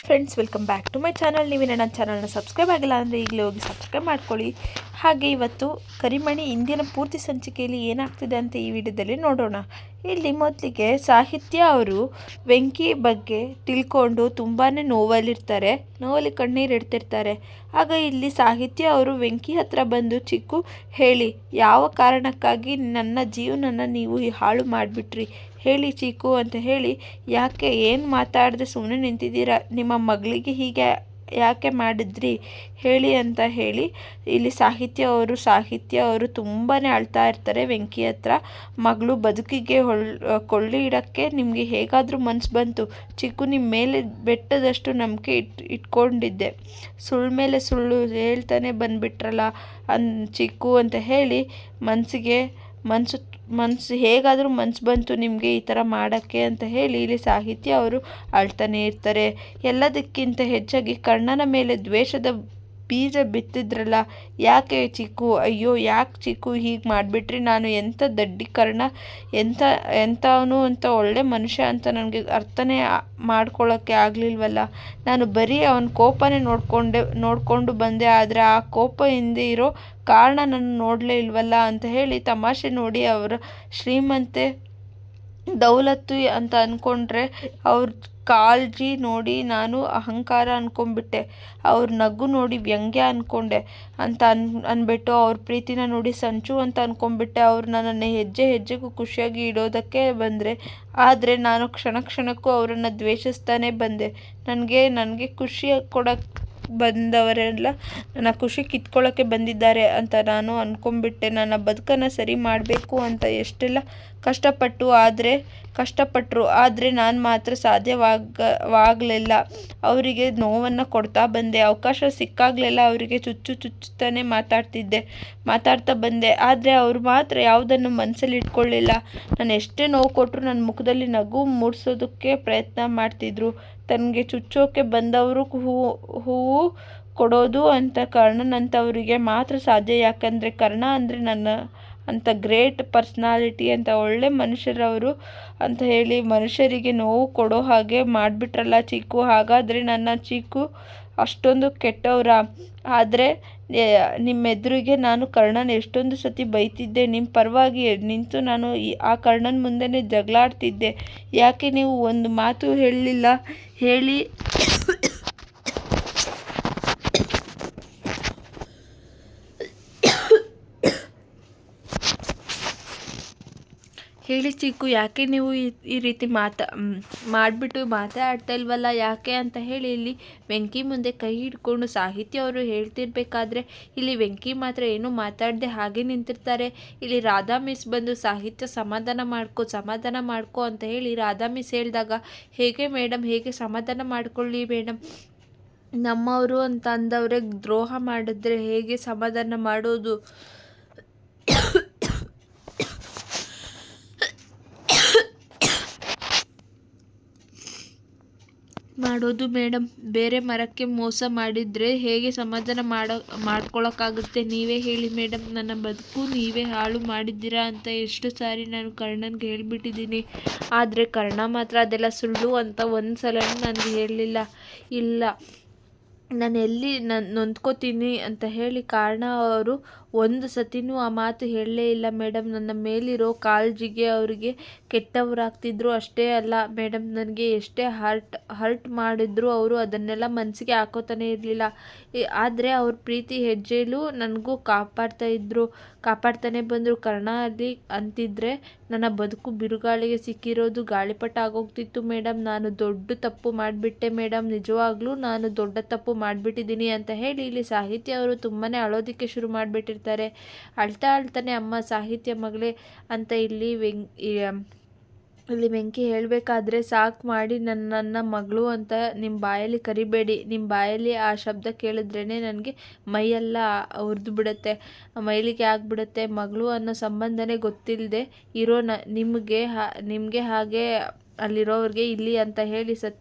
Friends, welcome back to my channel. ನೀವೇನು ನನ್ನ ಚಾನಲ್ನ ಸಬ್ಸ್ಕ್ರೈಬ್ ಆಗಿಲ್ಲ ಅಂದರೆ ಈಗಲೇ ಹೋಗಿ ಸಬ್ಸ್ಕ್ರೈಬ್ ಮಾಡ್ಕೊಳ್ಳಿ. ಹಾಗೆ ಇವತ್ತು ಕರಿಮಣಿ ಇಂದಿನ ಪೂರ್ತಿ ಸಂಚಿಕೆಯಲ್ಲಿ ಏನಾಗ್ತಿದೆ ಅಂತ ಈ ವಿಡಿಯೋದಲ್ಲಿ ನೋಡೋಣ. ಇಲ್ಲಿ ಮೊದಲಿಗೆ ಸಾಹಿತ್ಯ ಅವರು ವೆಂಕಿ ಬಗ್ಗೆ ತಿಳ್ಕೊಂಡು ತುಂಬಾ ನೋವಲ್ಲಿ ಕಣ್ಣೀರು ಇಡ್ತಿರ್ತಾರೆ. ಆಗ ಇಲ್ಲಿ ಸಾಹಿತ್ಯ ಅವರು ವೆಂಕಿ ಹತ್ರ ಬಂದು, ಚಿಕ್ಕು ಹೇಳಿ, ಯಾವ ಕಾರಣಕ್ಕಾಗಿ ನನ್ನ ಜೀವನನ ನೀವು ಹಾಳು ಮಾಡಿಬಿಟ್ರಿ ಹೇಳಿ ಚಿಕ್ಕು ಅಂತ ಹೇಳಿ, ಯಾಕೆ ಏನು ಮಾತಾಡದೆ ಸುಮ್ಮನೆ ನಿಂತಿದ್ದೀರಾ, ನಿಮ್ಮ ಮಗಳಿಗೆ ಹೀಗೆ ಯಾಕೆ ಮಾಡಿದ್ರಿ ಹೇಳಿ ಅಂತ ಹೇಳಿ ಇಲ್ಲಿ ಸಾಹಿತ್ಯ ಅವರು ತುಂಬಾ ಅಳ್ತಾ ಇರ್ತಾರೆ ವೆಂಕಿ ಹತ್ರ. ಮಗಳು ಬದುಕಿಗೆ ಕೊಳ್ಳಿ ಇಡೋಕ್ಕೆ ನಿಮಗೆ ಹೇಗಾದರೂ ಮನಸ್ಸು ಬಂತು ಚಿಕ್ಕು, ನಿಮ್ಮ ಮೇಲೆ ಬೆಟ್ಟದಷ್ಟು ನಂಬಿಕೆ ಇಟ್ಕೊಂಡಿದ್ದೆ, ಸುಳ್ಳು ಮೇಲೆ ಸುಳ್ಳು ಹೇಳ್ತಾನೆ ಬಂದುಬಿಟ್ರಲ್ಲ ಚಿಕ್ಕು ಅಂತ ಹೇಳಿ, ಮನಸ್ಸು ಹೇಗಾದರೂ ಮನಸ್ಸು ಬಂತು ನಿಮಗೆ ಈ ಥರ ಮಾಡೋಕ್ಕೆ ಅಂತ ಹೇಳಿ ಇಲ್ಲಿ ಸಾಹಿತ್ಯ ಅವರು ಅಳ್ತಾನೆ ಇರ್ತಾರೆ. ಎಲ್ಲದಕ್ಕಿಂತ ಹೆಚ್ಚಾಗಿ ಕರ್ಣನ ಮೇಲೆ ದ್ವೇಷದ ಬೀಜ ಬಿತ್ತಿದ್ರಲ್ಲ, ಯಾಕೆ ಚಿಕ್ಕು, ಅಯ್ಯೋ ಯಾಕೆ ಚಿಕ್ಕು ಹೀಗೆ ಮಾಡಿಬಿಟ್ರಿ, ನಾನು ಎಂಥ ದಡ್ಡಿ ಕರ್ಣ, ಎಂಥವನು ಅಂತ ಒಳ್ಳೆ ಮನುಷ್ಯ ಅಂತ ನನಗೆ ಅರ್ಥನೇ ಮಾಡ್ಕೊಳ್ಳೋಕ್ಕೆ ಆಗಲಿಲ್ವಲ್ಲ, ನಾನು ಬರೀ ಅವನ ಕೋಪನೇ ನೋಡಿಕೊಂಡು ಬಂದೆ, ಆದರೆ ಆ ಕೋಪ ಹಿಂದೆ ಇರೋ ಕಾರಣ ನಾನು ನೋಡಲೇ ಇಲ್ವಲ್ಲ ಅಂತ ಹೇಳಿ ತಮಾಷೆ ನೋಡಿ ಅವರ ಶ್ರೀಮಂತೆ ದೌಲತ್ತು ಅಂತ ಅಂದ್ಕೊಂಡ್ರೆ ಅವ್ರ ಕಾಳಜಿ ನೋಡಿ ನಾನು ಅಹಂಕಾರ ಅಂದ್ಕೊಂಡ್ಬಿಟ್ಟೆ, ಅವ್ರ ನಗು ನೋಡಿ ವ್ಯಂಗ್ಯ ಅಂದ್ಕೊಂಡೆ ಅಂತ ಅಂದ್ಬಿಟ್ಟು ಅವ್ರ ಪ್ರೀತಿನ ನೋಡಿ ಸಂಚು ಅಂತ ಅಂದ್ಕೊಂಡ್ಬಿಟ್ಟೆ, ಅವ್ರು ನನ್ನನ್ನು ಹೆಜ್ಜೆ ಹೆಜ್ಜೆಗೂ ಖುಷಿಯಾಗಿ ಇಡೋದಕ್ಕೆ ಬಂದರೆ, ಆದರೆ ನಾನು ಕ್ಷಣಕ್ಕೂ ಅವರನ್ನು ದ್ವೇಷಿಸ್ತಾನೆ ಬಂದೆ. ನನಗೆ ಖುಷಿ ಕೊಡೋಕ್ಕೆ ಬಂದವರೆಲ್ಲ ನನ್ನ ಖುಷಿ ಕಿತ್ಕೊಳ್ಳೋಕ್ಕೆ ಬಂದಿದ್ದಾರೆ ಅಂತ ನಾನು ಅಂದ್ಕೊಂಡ್ಬಿಟ್ಟೆ. ನನ್ನ ಬದುಕನ್ನು ಸರಿ ಮಾಡಬೇಕು ಅಂತ ಎಷ್ಟೆಲ್ಲ ಕಷ್ಟಪಟ್ಟರು, ಆದರೆ ನಾನು ಮಾತ್ರ ಸಾಧ್ಯವಾಗಲಿಲ್ಲ. ಅವರಿಗೆ ನೋವನ್ನು ಕೊಡ್ತಾ ಬಂದೆ, ಅವಕಾಶ ಸಿಕ್ಕಾಗಲೆಲ್ಲ ಅವರಿಗೆ ಚುಚ್ಚುತ್ತಾನೆ ಮಾತಾಡ್ತಾ ಬಂದೆ, ಆದರೆ ಅವರು ಮಾತ್ರ ಯಾವುದನ್ನು ಮನಸ್ಸಲ್ಲಿ ಇಟ್ಕೊಳ್ಳಿಲ್ಲ. ನಾನು ಎಷ್ಟೇ ನೋವು ಕೊಟ್ಟರು ನನ್ನ ಮುಖದಲ್ಲಿ ನಗು ಮೂಡಿಸೋದಕ್ಕೆ ಪ್ರಯತ್ನ ಮಾಡ್ತಿದ್ರು. ತನಗೆ ಚುಚ್ಚೋಕೆ ಬಂದವರು ಹೂವು ಕೊಡೋದು ಅಂತ ಕರ್ಣನಂಥವರಿಗೆ ಮಾತ್ರ ಸಾಧ್ಯ, ಯಾಕಂದರೆ ಕರ್ಣ ಅಂದರೆ ನನ್ನ ಅಂಥ ಗ್ರೇಟ್ ಪರ್ಸ್ನಾಲಿಟಿ ಅಂತ ಒಳ್ಳೆ ಮನುಷ್ಯರವರು ಅಂತ ಹೇಳಿ ಮನುಷ್ಯರಿಗೆ ನೋವು ಕೊಡೋ ಹಾಗೆ ಮಾಡಿಬಿಟ್ರಲ್ಲ ಚಿಕ್ಕು, ಹಾಗಾದರೆ ನನ್ನ ಚಿಕ್ಕು ಅಷ್ಟೊಂದು ಕೆಟ್ಟವರ? ಆದರೆ ನಿಮ್ಮೆದುರಿಗೆ ನಾನು ಕರ್ಣನ ಎಷ್ಟೊಂದು ಸತಿ ಬೈತಿದ್ದೆ, ನಿಮ್ಮ ಪರವಾಗಿ ನಿಂತು ನಾನು ಆ ಕರ್ಣನ ಮುಂದೆನೇ ಜಗಳಾಡ್ತಿದ್ದೆ, ಯಾಕೆ ನೀವು ಒಂದು ಮಾತು ಹೇಳಲಿಲ್ಲ ಹೇಳಿ ಚಿಕ್ಕು, ಯಾಕೆ ನೀವು ಈ ರೀತಿ ಮಾಡಿಬಿಟ್ಟು ಮಾತಾಡ್ತಾ ಇಲ್ವಲ್ಲ ಯಾಕೆ ಅಂತ ಹೇಳಿ ಇಲ್ಲಿ ವೆಂಕಿ ಮುಂದೆ ಕೈ ಹಿಡ್ಕೊಂಡು ಸಾಹಿತ್ಯ ಅವರು ಹೇಳ್ತಿರ್ಬೇಕಾದ್ರೆ ಇಲ್ಲಿ ವೆಂಕಿ ಮಾತ್ರ ಏನೂ ಮಾತಾಡದೆ ಹಾಗೆ ನಿಂತಿರ್ತಾರೆ. ಇಲ್ಲಿ ರಾಧಾ ಮಿಸ್ ಬಂದು ಸಾಹಿತ್ಯ ಸಮಾಧಾನ ಮಾಡ್ಕೊ ಅಂತ ಹೇಳಿ ರಾಧಾ ಮಿಸ್ ಹೇಳಿದಾಗ, ಹೇಗೆ ಮೇಡಮ್, ಹೇಗೆ ಸಮಾಧಾನ ಮಾಡ್ಕೊಳ್ಳಿ ಮೇಡಮ್, ನಮ್ಮವರು ಅಂತ ಅಂದವ್ರಿಗೆ ದ್ರೋಹ ಮಾಡಿದ್ರೆ ಹೇಗೆ ಸಮಾಧಾನ ಮಾಡೋದು ಮೇಡಮ್, ಬೇರೆ ಮರಕ್ಕೆ ಮೋಸ ಮಾಡಿದರೆ ಹೇಗೆ ಸಮಾಧಾನ ಮಾಡ್ಕೊಳಕ್ಕಾಗುತ್ತೆ, ನೀವೇ ಹೇಳಿ ಮೇಡಮ್, ನನ್ನ ಬದುಕು ನೀವೇ ಹಾಳು ಮಾಡಿದ್ದೀರಾ ಅಂತ ಎಷ್ಟು ಸಾರಿ ನಾನು ಕರ್ಣನ್ಗೆ ಹೇಳಿಬಿಟ್ಟಿದ್ದೀನಿ, ಆದರೆ ಕರ್ಣ ಮಾತ್ರ ಅದೆಲ್ಲ ಸುಳ್ಳು ಅಂತ ಒಂದು ಸಲನೂ ನನಗೆ ಹೇಳಲಿಲ್ಲ. ಇಲ್ಲ, ನಾನು ಎಲ್ಲಿ ನೊಂದ್ಕೋತೀನಿ ಅಂತ ಹೇಳಿ ಕಾರಣ ಅವರು ಒಂದು ಸತಿನೂ ಆ ಮಾತು ಹೇಳಲೇ ಇಲ್ಲ ಮೇಡಮ್. ನನ್ನ ಮೇಲಿರೋ ಕಾಳಜಿಗೆ ಅವರಿಗೆ ಕೆಟ್ಟವರಾಗ್ತಿದ್ರು ಅಷ್ಟೇ ಅಲ್ಲ ಮೇಡಮ್, ನನಗೆ ಎಷ್ಟೇ ಹರ್ಟ್ ಮಾಡಿದ್ರು ಅವರು ಅದನ್ನೆಲ್ಲ ಮನಸ್ಸಿಗೆ ಹಾಕೋತಾನೆ ಇರಲಿಲ್ಲ, ಆದರೆ ಅವ್ರ ಪ್ರೀತಿ ಹೆಜ್ಜೆಲೂ ನನಗೂ ಕಾಪಾಡ್ತಾನೆ ಬಂದರು. ಕರ್ಣ ಅಲ್ಲಿ ಅಂತಿದ್ರೆ ನನ್ನ ಬದುಕು ಬಿರುಗಾಳಿಗೆ ಸಿಕ್ಕಿರೋದು ಗಾಳಿಪಟ ಆಗೋಗ್ತಿತ್ತು ಮೇಡಮ್, ನಾನು ದೊಡ್ಡ ತಪ್ಪು ಮಾಡಿಬಿಟ್ಟೆ ಮೇಡಮ್, ನಿಜವಾಗ್ಲೂ ನಾನು ದೊಡ್ಡ ತಪ್ಪು ಮಾಡಿಬಿಟ್ಟಿದ್ದೀನಿ ಅಂತ ಹೇಳಿ ಇಲ್ಲಿ ಸಾಹಿತ್ಯ ಅವರು ತುಂಬಾ ಅಳೋದಕ್ಕೆ ಶುರು ಮಾಡಿಬಿಟ್ಟಿರ್ತಾರೆ. ಅಳ್ತಾನೆ ಅಮ್ಮ ಸಾಹಿತ್ಯ ಮಗಳೇ ಅಂತ ಇಲ್ಲಿ ವೆಂಕಿ ಹೇಳಬೇಕಾದ್ರೆ, ಸಾಕು ಮಾಡಿ ನನ್ನ ಮಗಳು ಅಂತ ನಿಮ್ಮ ಬಾಯಲ್ಲಿ ಕರಿಬೇಡಿ, ನಿಮ್ಮ ಬಾಯಲ್ಲಿ ಆ ಶಬ್ದ ಕೇಳಿದ್ರೇ ನನಗೆ ಮೈಯೆಲ್ಲ ಉರಿದು ಬಿಡುತ್ತೆ, ಮೈಲಿಗೆ ಆಗಿಬಿಡುತ್ತೆ, ಮಗಳು ಅನ್ನೋ ಸಂಬಂಧನೇ ಗೊತ್ತಿಲ್ಲದೆ ಇರೋ ನಿಮಗೆ ಹಾಗೆ ಅಲ್ಲಿರೋರಿಗೆ ಇಲ್ಲಿ ಅಂತ ಹೇಳಿ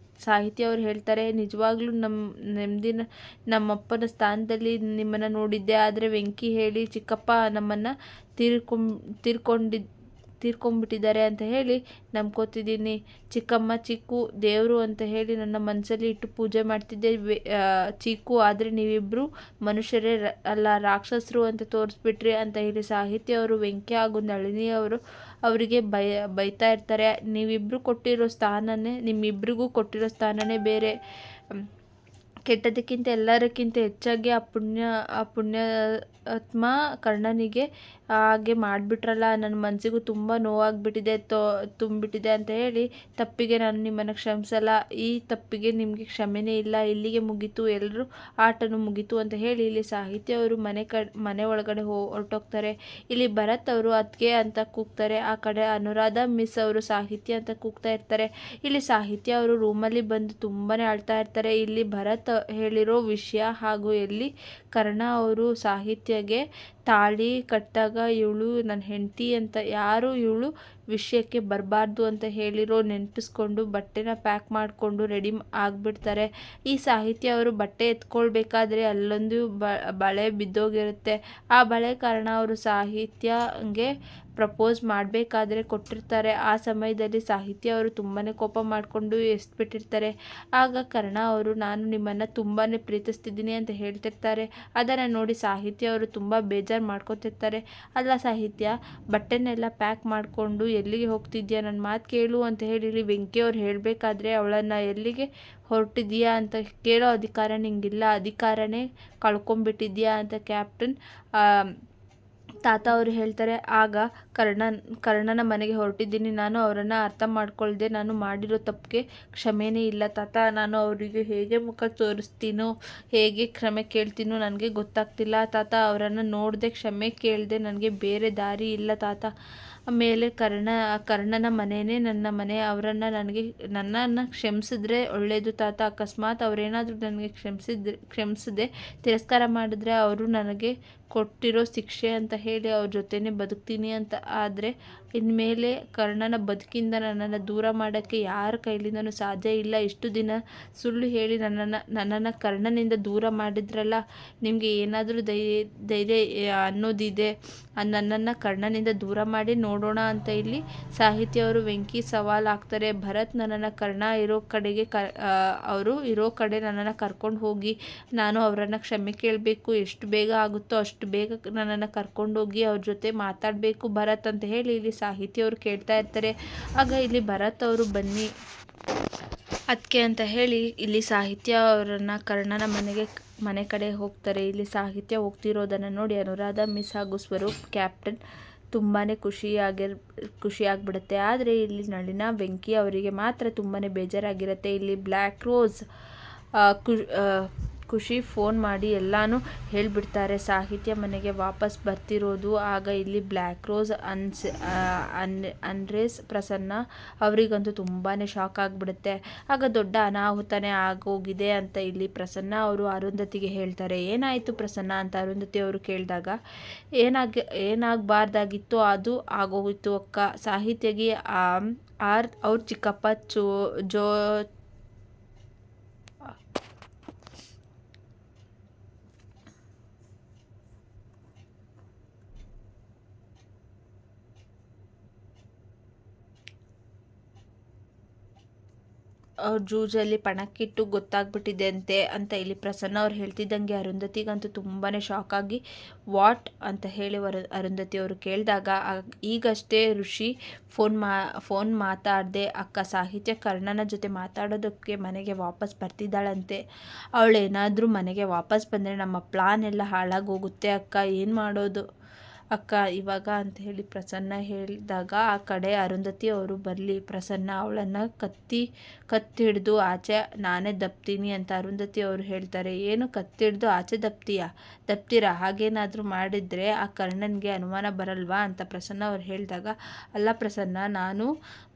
ಸಾಹಿತ್ಯ ಅವ್ರು ಹೇಳ್ತಾರೆ. ನಿಜವಾಗ್ಲೂ ನಮ್ಮಪ್ಪನ ಸ್ಥಾನದಲ್ಲಿ ನಿಮ್ಮನ್ನು ನೋಡಿದ್ದೆ, ಆದರೆ ವೆಂಕಿ ಹೇಳಿ ಚಿಕ್ಕಪ್ಪ ನಮ್ಮನ್ನು ತೀರ್ಕೊಂಡ್ಬಿಟ್ಟಿದ್ದಾರೆ ಅಂತ ಹೇಳಿ ನಂಬ್ಕೋತಿದ್ದೀನಿ. ಚಿಕ್ಕಮ್ಮ ಚಿಕ್ಕು ದೇವರು ಅಂತ ಹೇಳಿ ನನ್ನ ಮನಸ್ಸಲ್ಲಿ ಇಟ್ಟು ಪೂಜೆ ಮಾಡ್ತಿದ್ದೆ. ಚಿಕ್ಕು ಆದರೆ ನೀವಿಬ್ಬರು ಮನುಷ್ಯರೇ ಅಲ್ಲ ರಾಕ್ಷಸರು ಅಂತ ತೋರಿಸ್ಬಿಟ್ರಿ ಅಂತ ಹೇಳಿ ಸಾಹಿತ್ಯ ಅವರು ವೆಂಕಿ ಹಾಗೂ ನಳಿನಿ ಅವರು ಅವರಿಗೆ ಬೈತಾ ಇರ್ತಾರೆ. ನೀವಿಬ್ಬರು ಕೊಟ್ಟಿರೋ ಸ್ಥಾನನೇ ನಿಮ್ಮಿಬ್ಬರಿಗೂ ಕೊಟ್ಟಿರೋ ಸ್ಥಾನನೇ ಬೇರೆ. ಕೆಟ್ಟದಕ್ಕಿಂತ ಎಲ್ಲದಕ್ಕಿಂತ ಹೆಚ್ಚಾಗಿ ಆ ಪುಣ್ಯಾತ್ಮ ಕರ್ಣನಿಗೆ ಹಾಗೆ ಮಾಡಿಬಿಟ್ರಲ್ಲ, ನನ್ನ ಮನಸ್ಸಿಗೂ ತುಂಬ ನೋವಾಗಿಬಿಟ್ಟಿದೆ, ತುಂಬಿಬಿಟ್ಟಿದೆ ಅಂತ ಹೇಳಿ ತಪ್ಪಿಗೆ ನಾನು ನಿಮ್ಮನ್ನು ಕ್ಷಮಿಸಲ್ಲ. ಈ ತಪ್ಪಿಗೆ ನಿಮಗೆ ಕ್ಷಮೆನೇ ಇಲ್ಲ. ಇಲ್ಲಿಗೆ ಮುಗೀತು, ಎಲ್ಲರೂ ಆಟನೂ ಮುಗೀತು ಅಂತ ಹೇಳಿ ಇಲ್ಲಿ ಸಾಹಿತ್ಯ ಅವರು ಮನೆ ಒಳಗಡೆ ಹೊರಟೋಗ್ತಾರೆ. ಇಲ್ಲಿ ಭರತ್ ಅವರು ಅದ್ಗೆ ಅಂತ ಕೂಗ್ತಾರೆ. ಆ ಕಡೆ ಅನುರಾಧ ಮಿಸ್ ಅವರು ಸಾಹಿತ್ಯ ಅಂತ ಕೂಗ್ತಾ ಇರ್ತಾರೆ. ಇಲ್ಲಿ ಸಾಹಿತ್ಯ ಅವರು ರೂಮಲ್ಲಿ ಬಂದು ತುಂಬಾ ಅಳ್ತಾ ಇರ್ತಾರೆ. ಇಲ್ಲಿ ಭರತ್ ಹೇಳಿರೋ ವಿಷಯ ಹಾಗೂ ಎಲ್ಲಿ ಕರ್ಣ ಅವರು ಸಾಹಿತ್ಯಗೆ ತಾಳಿ ಕಟ್ಟಿದಾಗ ಇವಳು ನನ್ನ ಹೆಂಡತಿ ಅಂತ ಯಾರು ಇವಳು ವಿಷಯಕ್ಕೆ ಬರಬಾರ್ದು ಅಂತ ಹೇಳಿರೋ ನೆನಪಿಸ್ಕೊಂಡು ಬಟ್ಟೆನ ಪ್ಯಾಕ್ ಮಾಡಿಕೊಂಡು ರೆಡಿ ಆಗಿಬಿಡ್ತಾರೆ. ಈ ಸಾಹಿತ್ಯ ಅವರು ಬಟ್ಟೆ ಎತ್ಕೊಳ್ಬೇಕಾದ್ರೆ ಅಲ್ಲೊಂದು ಬಳೆ ಬಿದ್ದೋಗಿರುತ್ತೆ. ಆ ಬಳೆ ಕಾರಣ ಅವರು ಸಾಹಿತ್ಯಗೆ ಪ್ರಪೋಸ್ ಮಾಡಬೇಕಾದ್ರೆ ಕೊಟ್ಟಿರ್ತಾರೆ. ಆ ಸಮಯದಲ್ಲಿ ಸಾಹಿತ್ಯ ಅವರು ತುಂಬಾ ಕೋಪ ಮಾಡಿಕೊಂಡು ಎಸ್ಬಿಟ್ಟಿರ್ತಾರೆ. ಆಗ ಕರ್ಣ ಅವರು ನಾನು ನಿಮ್ಮನ್ನು ತುಂಬಾ ಪ್ರೀತಿಸ್ತಿದ್ದೀನಿ ಅಂತ ಹೇಳ್ತಿರ್ತಾರೆ. ಅದನ್ನು ನೋಡಿ ಸಾಹಿತ್ಯ ಅವರು ತುಂಬ ಬೇಜಾರು ಮಾಡ್ಕೊತಿರ್ತಾರೆ. ಅಲ್ಲ ಸಾಹಿತ್ಯ, ಬಟ್ಟೆನೆಲ್ಲ ಪ್ಯಾಕ್ ಮಾಡಿಕೊಂಡು ಎಲ್ಲಿಗೆ ಹೋಗ್ತಿದ್ಯಾ, ನನ್ನ ಮಾತು ಕೇಳು ಅಂತ ಹೇಳಿ ಇಲ್ಲಿ ವೆಂಕಿ ಅವ್ರು ಹೇಳಬೇಕಾದ್ರೆ ಅವಳನ್ನು ಎಲ್ಲಿಗೆ ಹೊರಟಿದ್ಯಾ ಅಂತ ಕೇಳೋ ಅಧಿಕಾರ ನಿಂಗಿಲ್ಲ, ಅಧಿಕಾರನೇ ಕಳ್ಕೊಂಬಿಟ್ಟಿದ್ಯಾ ಅಂತ ಕ್ಯಾಪ್ಟನ್ ತಾತ ಅವರು ಹೇಳ್ತಾರೆ. ಆಗ ಕರ್ಣನ ಮನೆಗೆ ಹೊರಟಿದ್ದೀನಿ, ನಾನು ಅವರನ್ನು ಅರ್ಥ ಮಾಡ್ಕೊಳ್ದೆ ನಾನು ಮಾಡಿರೋ ತಪ್ಪಿಗೆ ಕ್ಷಮೆನೇ ಇಲ್ಲ ತಾತ. ನಾನು ಅವರಿಗೆ ಹೇಗೆ ಮುಖ ತೋರಿಸ್ತೀನೋ ಹೇಗೆ ಕ್ಷಮೆ ಕೇಳ್ತೀನೋ ನನಗೆ ಗೊತ್ತಾಗ್ತಿಲ್ಲ ತಾತ. ಅವರನ್ನು ನೋಡದೆ ಕ್ಷಮೆ ಕೇಳದೆ ನನಗೆ ಬೇರೆ ದಾರಿ ಇಲ್ಲ ತಾತ. ಆಮೇಲೆ ಕರ್ಣನ ಮನೆಯೇ ನನ್ನ ಮನೆ. ನನ್ನನ್ನು ಕ್ಷಮಿಸಿದ್ರೆ ಒಳ್ಳೆಯದು ತಾತ. ಅಕಸ್ಮಾತ್ ಅವರೇನಾದರೂ ನನಗೆ ಕ್ಷಮಿಸದೆ ತಿರಸ್ಕಾರ ಮಾಡಿದ್ರೆ ಅವರು ನನಗೆ ಕೊಟ್ಟಿರೋ ಶಿಕ್ಷೆ ಅಂತ ಹೇಳಿ ಅವ್ರ ಜೊತೆನೇ ಬದುಕ್ತೀನಿ ಅಂತ. ಆದರೆ ಇನ್ಮೇಲೆ ಕರ್ಣನ ಬದುಕಿಂದ ನನ್ನನ್ನು ದೂರ ಮಾಡೋಕ್ಕೆ ಯಾರ ಕೈಲಿಂದನೂ ಸಾಧ್ಯ ಇಲ್ಲ. ಇಷ್ಟು ದಿನ ಸುಳ್ಳು ಹೇಳಿ ನನ್ನನ್ನು ಕರ್ಣನಿಂದ ದೂರ ಮಾಡಿದ್ರಲ್ಲ, ನಿಮಗೆ ಏನಾದರೂ ಧೈರ್ಯ ಅನ್ನೋದಿದೆ ನನ್ನನ್ನು ಕರ್ಣನಿಂದ ದೂರ ಮಾಡಿ ನೋಡೋಣ ಅಂತ ಇಲ್ಲಿ ಸಾಹಿತ್ಯ ಅವರು ವೆಂಕಿ ಸವಾಲು ಹಾಕ್ತಾರೆ. ಭರತ್ ನನ್ನನ್ನು ಕರ್ಣ ಇರೋ ಕಡೆಗೆ ಅವರು ಇರೋ ಕಡೆ ನನ್ನನ್ನು ಕರ್ಕೊಂಡು ಹೋಗಿ ನಾನು ಅವರನ್ನು ಕ್ಷಮೆ ಕೇಳಬೇಕು. ಎಷ್ಟು ಬೇಗ ಆಗುತ್ತೋ ಅಷ್ಟು ಬೇಗ ನನ್ನನ್ನು ಕರ್ಕೊಂಡೋಗಿ ಅವ್ರ ಜೊತೆ ಮಾತಾಡಬೇಕು ಭರತ್ ಅಂತ ಹೇಳಿ ಇಲ್ಲಿ ಸಾಹಿತ್ಯ ಅವರು ಕೇಳ್ತಾ ಇರ್ತಾರೆ. ಆಗ ಇಲ್ಲಿ ಭರತ್ ಅವರು ಬನ್ನಿ ಅದಕ್ಕೆ ಅಂತ ಹೇಳಿ ಇಲ್ಲಿ ಸಾಹಿತ್ಯ ಅವರನ್ನು ಕರ್ಣನ ಮನೆ ಕಡೆ ಹೋಗ್ತಾರೆ. ಇಲ್ಲಿ ಸಾಹಿತ್ಯ ಹೋಗ್ತಿರೋದನ್ನು ನೋಡಿ ಅನುರಾಧ ಮಿಸ್ ಹಾಗೂ ಸ್ವರೂಪ್ ಕ್ಯಾಪ್ಟನ್ ತುಂಬಾ ಖುಷಿಯಾಗ್ಬಿಡುತ್ತೆ. ಆದರೆ ಇಲ್ಲಿ ನಳಿನ ವೆಂಕಿ ಅವರಿಗೆ ಮಾತ್ರ ತುಂಬಾ ಬೇಜಾರಾಗಿರುತ್ತೆ. ಇಲ್ಲಿ ಬ್ಲ್ಯಾಕ್ ರೋಸ್ ಖುಷಿ ಫೋನ್ ಮಾಡಿ ಎಲ್ಲನೂ ಹೇಳಿಬಿಡ್ತಾರೆ ಸಾಹಿತ್ಯ ಮನೆಗೆ ವಾಪಸ್ ಬರ್ತಿರೋದು. ಆಗ ಇಲ್ಲಿ ಬ್ಲ್ಯಾಕ್ ರೋಸ್ ಅನ್ರೇಸ್ ಪ್ರಸನ್ನ ಅವರಿಗಂತೂ ತುಂಬಾ ಶಾಕ್ ಆಗಿಬಿಡುತ್ತೆ. ಆಗ ದೊಡ್ಡ ಅನಾಹುತನೇ ಆಗೋಗಿದೆ ಅಂತ ಇಲ್ಲಿ ಪ್ರಸನ್ನ ಅವರು ಅರುಂಧತಿಗೆ ಹೇಳ್ತಾರೆ. ಏನಾಯಿತು ಪ್ರಸನ್ನ ಅಂತ ಅರುಂಧತಿ ಅವರು ಕೇಳಿದಾಗ ಏನಾಗಬಾರ್ದಾಗಿತ್ತು ಅದು ಆಗೋಗಿತ್ತು ಅಕ್ಕ. ಸಾಹಿತ್ಯಗೆ ಅವ್ರ ಚಿಕ್ಕಪ್ಪ ಅವ್ರ ಜೂಜಲ್ಲಿ ಪಣಕ್ಕಿಟ್ಟು ಗೊತ್ತಾಗ್ಬಿಟ್ಟಿದೆ ಅಂತ ಇಲ್ಲಿ ಪ್ರಸನ್ನ ಅವ್ರು ಹೇಳ್ತಿದ್ದಂಗೆ ಅರುಂಧತಿಗಂತೂ ತುಂಬಾ ಶಾಕ್ ಆಗಿ ವಾಟ್ ಅಂತ ಹೇಳಿ ಅರುಂಧತಿ ಅವರು ಕೇಳಿದಾಗ ಈಗಷ್ಟೇ ಋಷಿ ಫೋನ್ ಮಾತಾಡದೆ ಅಕ್ಕ ಸಾಹಿತ್ಯ ಕರ್ಣನ ಜೊತೆ ಮಾತಾಡೋದಕ್ಕೆ ಮನೆಗೆ ವಾಪಸ್ ಬರ್ತಿದ್ದಾಳಂತೆ. ಅವಳೇನಾದರೂ ಮನೆಗೆ ವಾಪಸ್ ಬಂದರೆ ನಮ್ಮ ಪ್ಲಾನ್ ಎಲ್ಲ ಹಾಳಾಗೋಗುತ್ತೆ ಅಕ್ಕ, ಏನು ಮಾಡೋದು ಅಕ್ಕ ಇವಾಗ ಅಂತ ಹೇಳಿ ಪ್ರಸನ್ನ ಹೇಳಿದಾಗ ಆ ಕಡೆ ಅರುಂಧತಿ ಅವರು ಬರಲಿ ಪ್ರಸನ್ನ ಅವಳನ್ನು ಕತ್ತಿ ಹಿಡಿದು ಆಚೆ ನಾನೇ ದಪ್ತೀನಿ ಅಂತ ಅರುಂಧತಿ ಅವರು ಹೇಳ್ತಾರೆ. ಏನು ಕತ್ತಿ ಹಿಡಿದು ಆಚೆ ದಪ್ತೀರಾ ಹಾಗೇನಾದರೂ ಮಾಡಿದರೆ ಆ ಕರ್ಣನಿಗೆ ಅನುಮಾನ ಬರಲ್ವಾ ಅಂತ ಪ್ರಸನ್ನ ಅವ್ರು ಹೇಳಿದಾಗ ಅಲ್ಲ ಪ್ರಸನ್ನ ನಾನು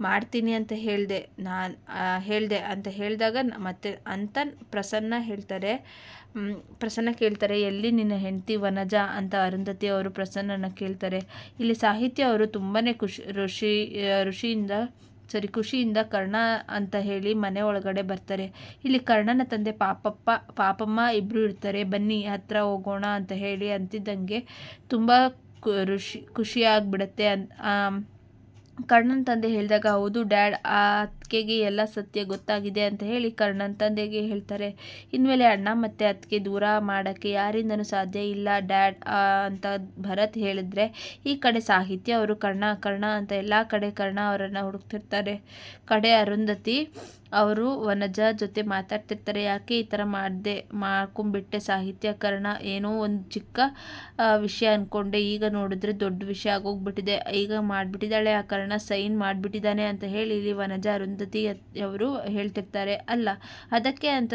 ಮಾಡ್ತೀನಿ ಅಂತ ಹೇಳಿದೆ ಅಂತ ಹೇಳಿದಾಗ ಮತ್ತೆ ಅಂತ ಪ್ರಸನ್ನ ಕೇಳ್ತಾರೆ ಎಲ್ಲಿ ನಿನ್ನ ಹೆಂಡತಿ ವನಜ ಅಂತ ಅರುಂಧತಿ ಅವರು ಪ್ರಸನ್ನನ ಕೇಳ್ತಾರೆ. ಇಲ್ಲಿ ಸಾಹಿತ್ಯ ಅವರು ತುಂಬಾ ಖುಷಿಯಿಂದ ಕರ್ಣ ಅಂತ ಹೇಳಿ ಮನೆ ಒಳಗಡೆ ಬರ್ತಾರೆ. ಇಲ್ಲಿ ಕರ್ಣನ ತಂದೆ ಪಾಪಮ್ಮ ಇಬ್ಬರು ಇರ್ತಾರೆ. ಬನ್ನಿ ಹತ್ರ ಹೋಗೋಣ ಅಂತ ಹೇಳಿ ಅಂತಿದ್ದಂಗೆ ತುಂಬ ಖುಷಿಯಾಗ್ಬಿಡುತ್ತೆ. ಕರ್ಣನ ತಂದೆ ಹೇಳಿದಾಗ ಹೌದು ಡ್ಯಾಡ್, ಆ ಅತ್ತಿಗೆಗೆ ಎಲ್ಲ ಸತ್ಯ ಗೊತ್ತಾಗಿದೆ ಅಂತ ಹೇಳಿ ಕರ್ಣನ ತಂದೆಗೆ ಹೇಳ್ತಾರೆ. ಇನ್ಮೇಲೆ ಅಣ್ಣ ಮತ್ತು ಅತ್ತಿಗೆ ದೂರ ಮಾಡೋಕ್ಕೆ ಯಾರಿಂದನೂ ಸಾಧ್ಯ ಇಲ್ಲ ಡ್ಯಾಡ್ ಅಂತ ಭರತ್ ಹೇಳಿದ್ರೆ, ಈ ಕಡೆ ಸಾಹಿತ್ಯ ಅವರು ಕರ್ಣ ಅಂತ ಎಲ್ಲ ಕಡೆ ಕರ್ಣ ಅವರನ್ನು ಹುಡುಕ್ತಿರ್ತಾರೆ. ಕಡೆ ಅರುಂಧತಿ ಅವರು ವನಜ ಜೊತೆ ಮಾತಾಡ್ತಿರ್ತಾರೆ. ಯಾಕೆ ಈ ಥರ ಮಾಡ್ಕೊಂಡ್ಬಿಟ್ಟೆ ಸಾಹಿತ್ಯ, ಕರ್ಣ ಏನೋ ಒಂದು ಚಿಕ್ಕ ವಿಷಯ ಅಂದ್ಕೊಂಡೆ, ಈಗ ನೋಡಿದ್ರೆ ದೊಡ್ಡ ವಿಷಯ ಆಗೋಗ್ಬಿಟ್ಟಿದೆ, ಈಗ ಮಾಡಿಬಿಟ್ಟಿದ್ದಾಳೆ, ಆ ಕರ್ಣ ಸೈನ್ ಮಾಡಿಬಿಟ್ಟಿದ್ದಾನೆ ಅಂತ ಹೇಳಿ ಇಲ್ಲಿ ವನಜ ಅರುಂಧತಿ ಅವರು ಹೇಳ್ತಿರ್ತಾರೆ. ಅಲ್ಲ, ಅದಕ್ಕೆ ಅಂತ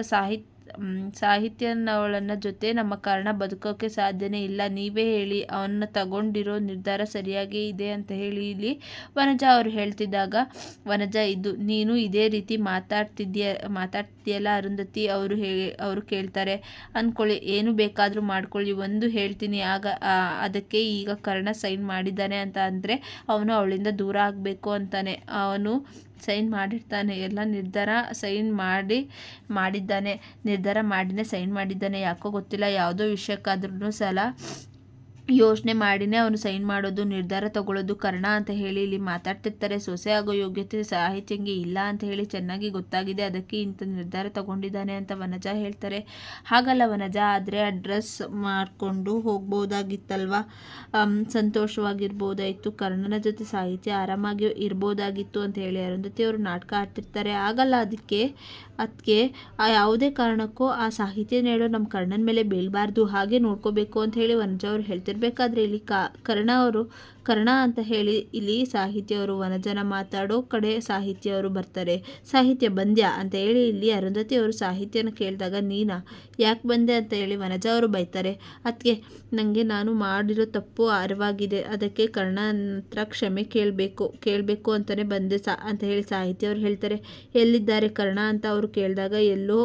ಸಾಹಿತ್ಯನವಳನ್ನ ಜೊತೆ ನಮ್ಮ ಕರ್ಣ ಬದುಕೋಕೆ ಸಾಧ್ಯನೇ ಇಲ್ಲ, ನೀವೇ ಹೇಳಿ, ಅವನ್ನ ತಗೊಂಡಿರೋ ನಿರ್ಧಾರ ಸರಿಯಾಗೇ ಇದೆ ಅಂತ ಹೇಳಿ ಇಲ್ಲಿ ವನಜ ಅವರು ಹೇಳ್ತಿದ್ದಾಗ, ವನಜ ನೀನು ಇದೇ ರೀತಿ ಮಾತಾಡ್ತಿದ್ಯಲ್ಲ ಅರುಂಧತಿ ಅವರು ಕೇಳ್ತಾರೆ. ಅಂದ್ಕೊಳ್ಳಿ, ಏನು ಬೇಕಾದರೂ ಮಾಡ್ಕೊಳ್ಳಿ, ಒಂದು ಹೇಳ್ತೀನಿ, ಅದಕ್ಕೆ ಈಗ ಕರ್ಣ ಸೈನ್ ಮಾಡಿದ್ದಾನೆ ಅಂತ ಅಂದರೆ ಅವನು ಅವಳಿಂದ ದೂರ ಆಗಬೇಕು ಅಂತಾನೆ. ಅವನು ಸೈನ್ ಮಾಡಿರ್ತಾನೆ, ಎಲ್ಲ ನಿರ್ಧಾರ ಮಾಡಿನೇ ಸೈನ್ ಮಾಡಿದ್ದಾನೆ. ಯಾಕೋ ಗೊತ್ತಿಲ್ಲ, ಯಾವುದೋ ವಿಷಯಕ್ಕಾದ್ರೂ ಯೋಚನೆ ಮಾಡಿನೇ ಅವನು ಸೈನ್ ಮಾಡೋದು, ನಿರ್ಧಾರ ತಗೊಳ್ಳೋದು ಕರ್ಣ ಅಂತ ಹೇಳಿ ಇಲ್ಲಿ ಮಾತಾಡ್ತಿರ್ತಾರೆ. ಸೊಸೆ ಆಗೋ ಯೋಗ್ಯತೆ ಸಾಹಿತ್ಯಂಗೆ ಇಲ್ಲ ಅಂತ ಹೇಳಿ ಚೆನ್ನಾಗಿ ಗೊತ್ತಾಗಿದೆ, ಅದಕ್ಕೆ ಇಂಥ ನಿರ್ಧಾರ ತಗೊಂಡಿದ್ದಾನೆ ಅಂತ ವನಜ ಹೇಳ್ತಾರೆ. ಹಾಗಲ್ಲ ವನಜ, ಆದರೆ ಅಡ್ರೆಸ್ ಮಾಡಿಕೊಂಡು ಹೋಗ್ಬೋದಾಗಿತ್ತಲ್ವ, ಸಂತೋಷವಾಗಿರ್ಬೋದಾಯಿತು, ಕರ್ಣನ ಜೊತೆ ಸಾಹಿತ್ಯ ಆರಾಮಾಗಿ ಇರ್ಬೋದಾಗಿತ್ತು ಅಂತ ಹೇಳಿ ಅರುಂಧತಿ ಅವರು ನಾಟಕ ಆಡ್ತಿರ್ತಾರೆ. ಆಗಲ್ಲ, ಅದಕ್ಕೆ ಯಾವುದೇ ಕಾರಣಕ್ಕೂ ಆ ಸಾಹಿತ್ಯನ ಹೇಳೋ ನಮ್ಮ ಕರ್ಣನ ಮೇಲೆ ಬೀಳಬಾರ್ದು, ಹಾಗೆ ನೋಡ್ಕೋಬೇಕು ಅಂತ ಹೇಳಿ ವನಜ ಅವರು ಹೇಳ್ತಿರ್ಬೇಕಾದ್ರೆ ಇಲ್ಲಿ ಕರ್ಣ ಅಂತ ಹೇಳಿ ಇಲ್ಲಿ ಸಾಹಿತ್ಯ ಅವರು ವನಜನ ಮಾತಾಡೋ ಕಡೆ ಸಾಹಿತ್ಯ ಅವರು ಬರ್ತಾರೆ. ಸಾಹಿತ್ಯ ಬಂದ್ಯಾ ಅಂತ ಹೇಳಿ ಇಲ್ಲಿ ಅರುಂಧತಿ ಅವರು ಸಾಹಿತ್ಯನ ಕೇಳಿದಾಗ, ನೀನಾ, ಯಾಕೆ ಬಂದೆ ಅಂತ ಹೇಳಿ ವನಜ ಅವರು ಬೈತಾರೆ. ಅದಕ್ಕೆ ನನಗೆ ನಾನು ಮಾಡಿರೋ ತಪ್ಪು ಅರಿವಾಗಿದೆ, ಅದಕ್ಕೆ ಕರ್ಣನ ಹತ್ರ ಕ್ಷಮೆ ಕೇಳಬೇಕು ಅಂತಲೇ ಬಂದೆ ಅಂತ ಹೇಳಿ ಸಾಹಿತ್ಯ ಅವರು ಹೇಳ್ತಾರೆ. ಎಲ್ಲಿದ್ದಾರೆ ಕರ್ಣ ಅಂತ ಅವರು ಕೇಳಿದಾಗ ಎಲ್ಲೋ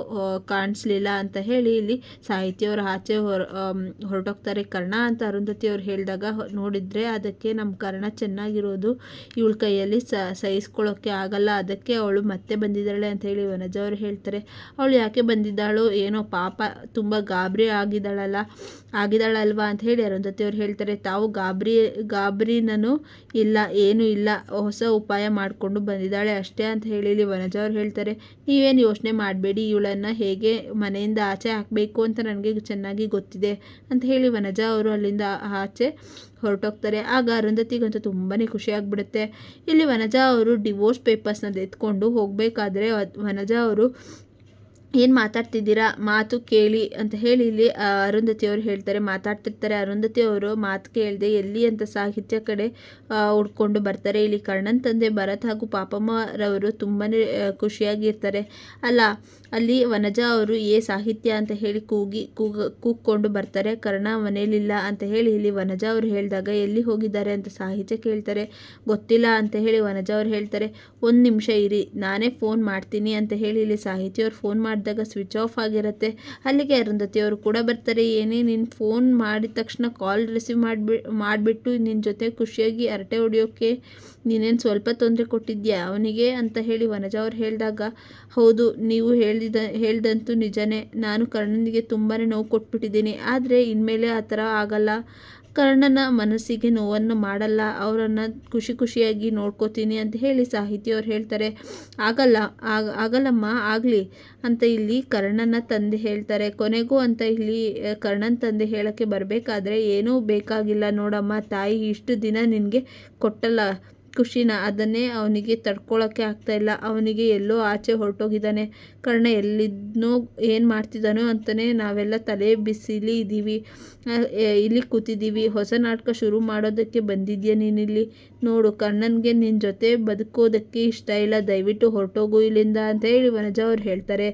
ಕಾಣಿಸ್ಲಿಲ್ಲ ಅಂತ ಹೇಳಿ ಇಲ್ಲಿ ಸಾಹಿತ್ಯ ಅವರು ಆಚೆ ಹೊರಟೋಗ್ತಾರೆ. ಕರ್ಣ ಅಂತ ಅರುಂಧತಿ ಅವರು ಹೇಳಿದಾಗ ನೋಡಿದರೆ ಅದಕ್ಕೆ ನಮ್ಮ ಕರ್ಣ ಚೆನ್ನಾಗಿರೋದು ಇವಳ ಕೈಯಲ್ಲಿ ಸಹಿಸ್ಕೊಳ್ಳೋಕ್ಕೆ ಆಗಲ್ಲ, ಅದಕ್ಕೆ ಅವಳು ಮತ್ತೆ ಬಂದಿದ್ದಾಳೆ ಅಂತ ಹೇಳಿ ವನಜ ಅವರು ಹೇಳ್ತಾರೆ. ಅವಳು ಯಾಕೆ ಬಂದಿದ್ದಾಳೋ ಏನೋ, ಪಾಪ ತುಂಬ ಗಾಬರಿ ಆಗಿದ್ದಾಳಲ್ವಾ ಅಂತ ಹೇಳಿ ಅರುಂಧತಿ ಅವರು ಹೇಳ್ತಾರೆ. ತಾವು ಗಾಬರಿನೂ ಇಲ್ಲ, ಏನೂ ಇಲ್ಲ, ಹೊಸ ಉಪಾಯ ಮಾಡಿಕೊಂಡು ಬಂದಿದ್ದಾಳೆ ಅಷ್ಟೇ ಅಂತ ಹೇಳಿ ಇಲ್ಲಿ ವನಜ ಅವರು ಹೇಳ್ತಾರೆ. ನೀವೇನು ಯೋಚನೆ ಮಾಡಬೇಡಿ, ಇವಳನ್ನು ಹೇಗೆ ಮನೆಯಿಂದ ಆಚೆ ಹಾಕಬೇಕು ಅಂತ ನನಗೆ ಚೆನ್ನಾಗಿ ಗೊತ್ತಿದೆ ಅಂತ ಹೇಳಿ ವನಜ ಅವರು ಅಲ್ಲಿಂದ ಆಚೆ ಹೊರಟೋಗ್ತಾರೆ. ಆಗ ಅರುಂಧತಿಗಂತೂ ತುಂಬಾ ಖುಷಿ ಆಗಿಬಿಡುತ್ತೆ. ಇಲ್ಲಿ ವನಜ ಅವರು ಡಿವೋರ್ಸ್ ಪೇಪರ್ಸ್ನ ಎತ್ಕೊಂಡು ಹೋಗಬೇಕಾದ್ರೆ ವನಜ ಅವರು ಏನು ಮಾತಾಡ್ತಿದ್ದೀರಾ, ಮಾತು ಕೇಳಿ ಅಂತ ಹೇಳಿ ಇಲ್ಲಿ ಅರುಂಧತಿ ಅವರು ಹೇಳ್ತಾರೆ. ಮಾತಾಡ್ತಿರ್ತಾರೆ. ಅರುಂಧತಿ ಅವರು ಮಾತು ಕೇಳದೆ ಎಲ್ಲಿ ಅಂತ ಸಾಹಿತ್ಯ ಕಡೆ ಹುಡ್ಕೊಂಡು ಬರ್ತಾರೆ. ಇಲ್ಲಿ ಕರ್ಣನ ತಂದೆ ಭರತ್ ಹಾಗೂ ಪಾಪಮ್ಮರವರು ತುಂಬಾ ಖುಷಿಯಾಗಿರ್ತಾರೆ. ಅಲ್ಲಿ ವನಜ ಅವರು ಸಾಹಿತ್ಯ ಅಂತ ಹೇಳಿ ಕೂಗ್ಕೊಂಡು ಬರ್ತಾರೆ. ಕರ್ಣ ಮನೇಲಿಲ್ಲ ಅಂತ ಹೇಳಿ ಇಲ್ಲಿ ವನಜ ಅವರು ಹೇಳಿದಾಗ, ಎಲ್ಲಿ ಹೋಗಿದ್ದಾರೆ ಅಂತ ಸಾಹಿತ್ಯ ಕೇಳ್ತಾರೆ. ಗೊತ್ತಿಲ್ಲ ಅಂತ ಹೇಳಿ ವನಜ ಅವರು ಹೇಳ್ತಾರೆ. 1 ನಿಮಿಷ ಇರಿ, ನಾನೇ ಫೋನ್ ಮಾಡ್ತೀನಿ ಅಂತ ಹೇಳಿ ಇಲ್ಲಿ ಸಾಹಿತ್ಯ ಅವ್ರು ಫೋನ್ ಮಾಡಿದಾಗ ಸ್ವಿಚ್ ಆಫ್ ಆಗಿರುತ್ತೆ. ಅಲ್ಲಿಗೆ ಅರುಂಧತಿ ಅವರು ಕೂಡ ಬರ್ತಾರೆ. ಏನೇ ನೀನು ಫೋನ್ ಮಾಡಿದ ತಕ್ಷಣ ಕಾಲ್ ರಿಸೀವ್ ಮಾಡಿಬಿಟ್ಟು ನಿನ್ನ ಜೊತೆ ಖುಷಿಯಾಗಿ ಹರಟೆ ಹೊಡೆಯೋಕ್ಕೆ ನೀನೇನು ಸ್ವಲ್ಪ ತೊಂದರೆ ಕೊಟ್ಟಿದ್ಯಾ ಅವನಿಗೆ ಅಂತ ಹೇಳಿ ವನಜ ಅವ್ರು ಹೇಳಿದಾಗ, ಹೌದು, ನೀವು ಹೇಳ್ದಂತೂ ನಿಜನೇ, ನಾನು ಕರ್ಣನಿಗೆ ತುಂಬಾ ನೋವು ಕೊಟ್ಬಿಟ್ಟಿದ್ದೀನಿ, ಆದರೆ ಇನ್ಮೇಲೆ ಆ ಥರ ಆಗಲ್ಲ, ಕರ್ಣನ ಮನಸ್ಸಿಗೆ ನೋವನ್ನು ಮಾಡಲ್ಲ, ಅವರನ್ನು ಖುಷಿಯಾಗಿ ನೋಡ್ಕೋತೀನಿ ಅಂತ ಹೇಳಿ ಸಾಹಿತ್ಯ ಅವ್ರು ಹೇಳ್ತಾರೆ. ಆಗಲ್ಲಮ್ಮ, ಆಗಲಿ ಅಂತ ಇಲ್ಲಿ ಕರ್ಣನ ತಂದೆ ಹೇಳ್ತಾರೆ. ಕೊನೆಗೂ ಅಂತ ಇಲ್ಲಿ ಕರ್ಣನ ತಂದೆ ಹೇಳೋಕ್ಕೆ ಬರಬೇಕಾದ್ರೆ, ಏನೂ ಬೇಕಾಗಿಲ್ಲ ನೋಡಮ್ಮ, ತಾಯಿ ಇಷ್ಟು ದಿನ ನಿನಗೆ ಕೊಟ್ಟಲ್ಲ ಖುಷಿನ, ಅದನ್ನೇ ಅವನಿಗೆ ತಡ್ಕೊಳ್ಳೋಕ್ಕೆ ಆಗ್ತಾಯಿಲ್ಲ, ಅವನಿಗೆ ಎಲ್ಲೋ ಆಚೆ ಹೊರಟೋಗಿದ್ದಾನೆ, ಕರ್ಣ ಎಲ್ಲಿದ್ನೋ ಏನು ಮಾಡ್ತಿದ್ದಾನೋ ಅಂತಲೇ ನಾವೆಲ್ಲ ತಲೆ ಬಿಸಿಲಿ ಇದ್ದೀವಿ, ಇಲ್ಲಿ ಕೂತಿದ್ದೀವಿ, ಹೊಸ ನಾಟಕ ಶುರು ಮಾಡೋದಕ್ಕೆ ಬಂದಿದ್ಯಾ ನೀನಿಲ್ಲಿ, ನೋಡು ಕರ್ಣನಿಗೆ ನಿನ್ನ ಜೊತೆ ಬದುಕೋದಕ್ಕೆ ಇಷ್ಟ ಇಲ್ಲ, ದಯವಿಟ್ಟು ಹೊರಟೋಗು ಇಲ್ಲಿಂದ ಅಂತ ಹೇಳಿ ವನಜ ಅವ್ರು ಹೇಳ್ತಾರೆ.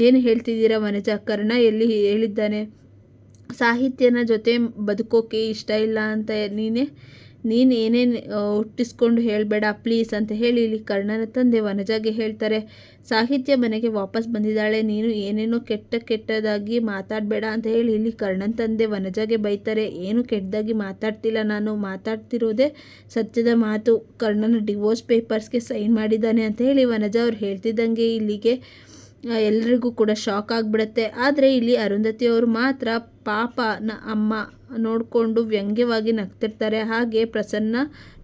ಏನು ಹೇಳ್ತಿದ್ದೀರಾ ವನಜ, ಕರ್ಣ ಎಲ್ಲಿ ಹೇಳಿದ್ದಾನೆ ಸಾಹಿತ್ಯನ ಜೊತೆ ಬದುಕೋಕೆ ಇಷ್ಟ ಇಲ್ಲ ಅಂತ, ನೀನು ಏನೇನು ಹುಟ್ಟಿಸ್ಕೊಂಡು ಹೇಳಬೇಡ ಪ್ಲೀಸ್ ಅಂತ ಹೇಳಿ ಇಲ್ಲಿ ಕರ್ಣನ ತಂದೆ ವನಜಾಗೆ ಹೇಳ್ತಾರೆ. ಸಾಹಿತ್ಯ ಮನೆಗೆ ವಾಪಸ್ ಬಂದಿದ್ದಾಳೆ, ನೀನು ಏನೇನೋ ಕೆಟ್ಟದಾಗಿ ಮಾತಾಡಬೇಡ ಅಂತ ಹೇಳಿ ಇಲ್ಲಿ ಕರ್ಣನ ತಂದೆ ವನಜಾಗೆ ಬೈತಾರೆ. ಏನು ಕೆಟ್ಟದಾಗಿ ಮಾತಾಡ್ತಿಲ್ಲ, ನಾನು ಮಾತಾಡ್ತಿರೋದೇ ಸತ್ಯದ ಮಾತು, ಕರ್ಣನ ಡಿವೋರ್ಸ್ ಪೇಪರ್ಸ್ಗೆ ಸೈನ್ ಮಾಡಿದ್ದಾನೆ ಅಂತ ಹೇಳಿ ವನಜ ಅವ್ರು ಹೇಳ್ತಿದ್ದಂಗೆ ಇಲ್ಲಿಗೆ ಎಲ್ರಿಗೂ ಕೂಡ ಶಾಕ್ ಆಗಿಬಿಡುತ್ತೆ. ಆದರೆ ಇಲ್ಲಿ ಅರುಂಧತಿಯವರು ಮಾತ್ರ ಪಾಪನ ಅಮ್ಮ ನೋಡಿಕೊಂಡು ವ್ಯಂಗ್ಯವಾಗಿ ನಗ್ತಿರ್ತಾರೆ. ಹಾಗೆ ಪ್ರಸನ್ನ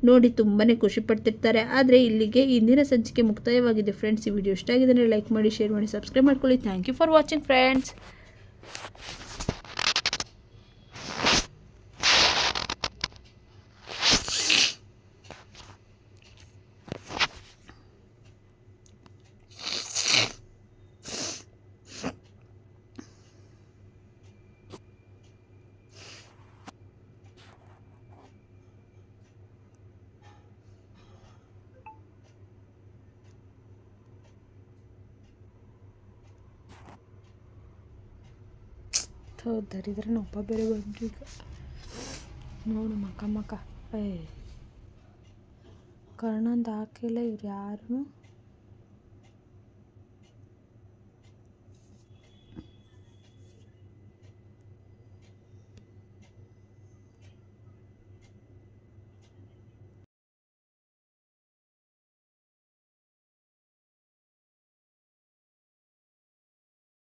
ನೋಡಿ ತುಂಬಾ ಖುಷಿ ಪಡ್ತಿರ್ತಾರೆ. ಆದರೆ ಇಲ್ಲಿಗೆ ಇಂದಿನ ಸಂಚಿಕೆ ಮುಕ್ತಾಯವಾಗಿದೆ ಫ್ರೆಂಡ್ಸ್. ಈ ವಿಡಿಯೋ ಇಷ್ಟ ಆಗಿದ್ರೆ ಲೈಕ್ ಮಾಡಿ, ಶೇರ್ ಮಾಡಿ, ಸಬ್ಸ್ಕ್ರೈಬ್ ಮಾಡ್ಕೊಳ್ಳಿ. Thank you for watching friends. ದರಿದ್ರನ ಒಬ್ಬ ಬೇರೆ ಬಂದ್ರಿ ಈಗ ನೋಡು ಮಕ ಕರ್ಣಂದು ಹಾಕಿಲ್ಲ ಇವ್ರು ಯಾರು.